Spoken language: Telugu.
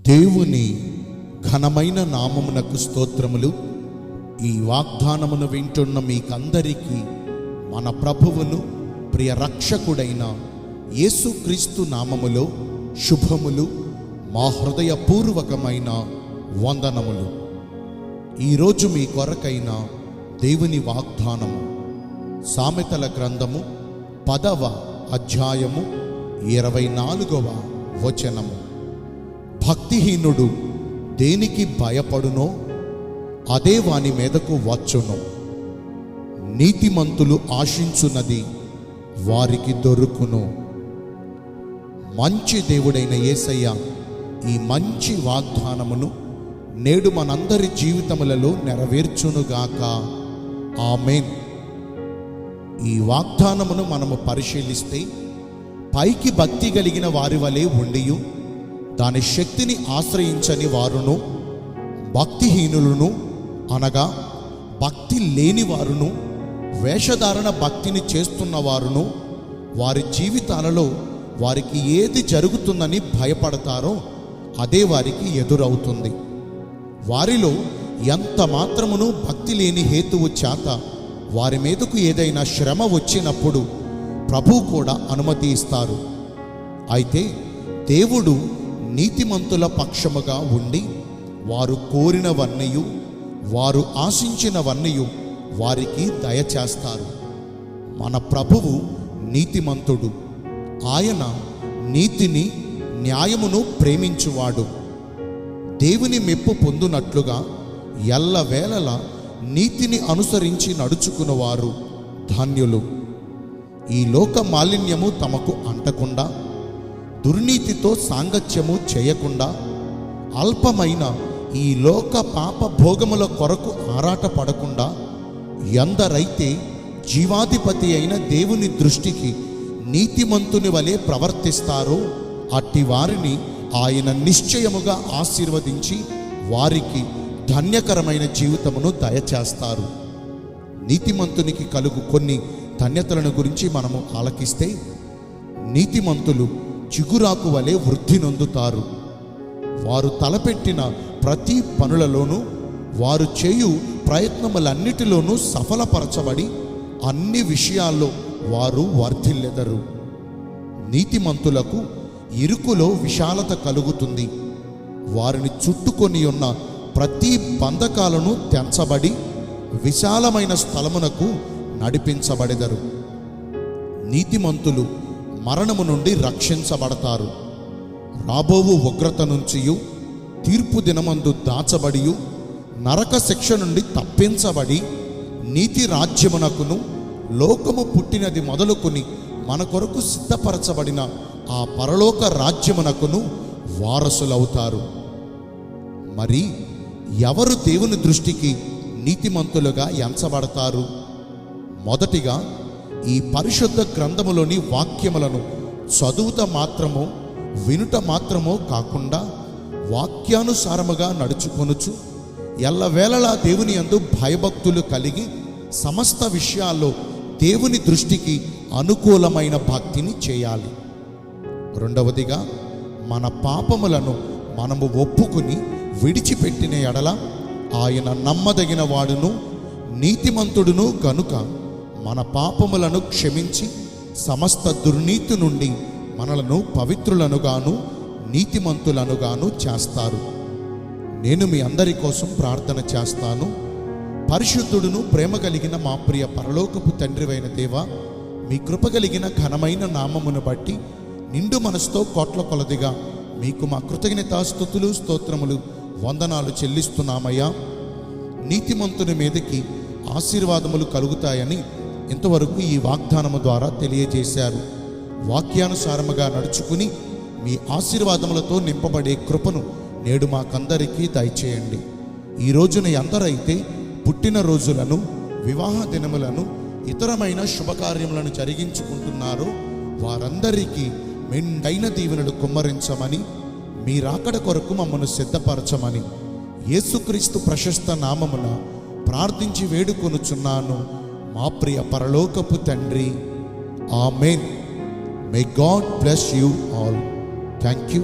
దేవుని ఘనమైన నామమునకు స్తోత్రములు. ఈ వాగ్దానమును వింటున్న మీకందరికీ మన ప్రభువును ప్రియ రక్షకుడైన యేసుక్రీస్తు నామములో శుభములు, మా హృదయపూర్వకమైన వందనములు. ఈరోజు మీ కొరకైన దేవుని వాగ్దానము సామెతల గ్రంథము 10వ అధ్యాయము 24వ వచనము. భక్తిహీనుడు దేనికి భయపడునో అదే వాని మీదకు వచ్చును. నీతిమంతులు ఆశించున్నది వారికి దొరుకును. మంచి దేవుడైన యేసయ్య ఈ మంచి వాగ్దానమును నేడు మనందరి జీవితములలో నెరవేర్చునుగాక. ఆమేన్. ఈ వాగ్దానమును మనము పరిశీలిస్తే పైకి భక్తి కలిగిన వారి వలె ఉండియు దాని శక్తిని ఆశ్రయించని వారును, భక్తిహీనులను అనగా భక్తి లేని వారును, వేషధారణ భక్తిని చేస్తున్న వారును వారి జీవితాలలో వారికి ఏది జరుగుతుందని భయపడతారో అదే వారికి ఎదురవుతుంది. వారిలో ఎంత మాత్రమును భక్తి లేని హేతువు చేత వారి మీదకు ఏదైనా శ్రమ వచ్చినప్పుడు ప్రభువు కూడా అనుమతి ఇస్తారు. అయితే దేవుడు నీతిమంతుల పక్షముగా ఉండి వారు కోరినవన్నీయు వారు ఆశించినవన్నీయు వారికి దయచేస్తారు. మన ప్రభువు నీతిమంతుడు. ఆయన నీతిని, న్యాయమును ప్రేమించువాడు. దేవుని మెప్పు పొందునట్లుగా ఎల్లవేళలా నీతిని అనుసరించి నడుచుకున్నవారు ధన్యులు. ఈ లోక మాలిన్యము తమకు అంటకుండా, దుర్నీతితో సాంగత్యము చేయకుండా, అల్పమైన ఈ లోక పాప భోగముల కొరకు ఆరాటపడకుండా ఎందరైతే జీవాధిపతి అయిన దేవుని దృష్టికి నీతిమంతుని వలె ప్రవర్తిస్తారో అట్టి వారిని ఆయన నిశ్చయముగా ఆశీర్వదించి వారికి ధన్యకరమైన జీవితమును దయచేస్తారు. నీతిమంతునికి కలుగు కొన్ని ధన్యతలను గురించి మనము ఆలకిస్తే, నీతిమంతులు చిగురాకు వలె వృద్ధి నొందుతారు. వారు తలపెట్టిన ప్రతి పనులలోనూ, వారు చేయు ప్రయత్నములన్నిటిలోనూ సఫలపరచబడి అన్ని విషయాల్లో వారు వర్ధిల్లెదరు. నీతిమంతులకు ఇరుకులో విశాలత కలుగుతుంది. వారిని చుట్టుకొని ఉన్న ప్రతి బంధకాలను తెంచబడి విశాలమైన స్థలమునకు నడిపించబడెదరు. నీతిమంతులు మరణము నుండి రక్షించబడతారు. రాబోవు ఉగ్రత నుంచియు, తీర్పు దినమందు దాచబడియు, నరక శిక్ష నుండి తప్పించబడి నీతి రాజ్యమునకును, లోకము పుట్టినది మొదలుకొని మన కొరకు సిద్ధపరచబడిన ఆ పరలోక రాజ్యమునకును వారసులవుతారు. మరి ఎవరు దేవుని దృష్టికి నీతిమంతులుగా ఎంచబడతారు? మొదటిగా ఈ పరిశుద్ధ గ్రంథములోని వాక్యములను చదువుట మాత్రమో వినుట మాత్రమో కాకుండా వాక్యానుసారముగా నడుచుకొనుచు ఎల్లవేళలా దేవుని యందు భయభక్తులు కలిగి సమస్త విషయాల్లో దేవుని దృష్టికి అనుకూలమైన భక్తిని చేయాలి. రెండవదిగా మన పాపములను మనము ఒప్పుకుని విడిచిపెట్టిన ఎడల ఆయన నమ్మదగిన వాడును నీతిమంతుడును గనుక మన పాపములను క్షమించి సమస్త దుర్నీతి నుండి మనలను పవిత్రులనుగాను నీతిమంతులనుగాను చేస్తారు. నేను మీ అందరి కోసం ప్రార్థన చేస్తాను. పరిశుద్ధుడును ప్రేమ కలిగిన మా ప్రియ పరలోకపు తండ్రివైన దేవా, మీ కృప కలిగిన ఘనమైన నామమును బట్టి నిండు మనసుతో కోట్ల కొలదిగా మీకు మా కృతజ్ఞతాస్తుతులు, స్తోత్రములు, వందనాలు చెల్లిస్తున్నామయ్యా. నీతిమంతుని మీదకి ఆశీర్వాదములు కలుగుతాయని ఇంతవరకు ఈ వాగ్దానము ద్వారా తెలియజేశారు. వాక్యానుసారముగా నడుచుకుని మీ ఆశీర్వాదములతో నింపబడే కృపను నేడు మాకందరికీ దయచేయండి. ఈ రోజున ఎందరైతే పుట్టినరోజులను, వివాహ దినములను, ఇతరమైన శుభకార్యములను జరిగించుకుంటున్నారో వారందరికీ మెండైన దీవెనలు కుమ్మరించమని, మీ రాకడ కొరకు మమ్మను సిద్ధపరచమని యేసుక్రీస్తు ప్రశస్త నామమున ప్రార్థించి వేడుకొనుచున్నాను మా ప్రియ పరలోకపు తండ్రి. Amen. May God bless you all. Thank you.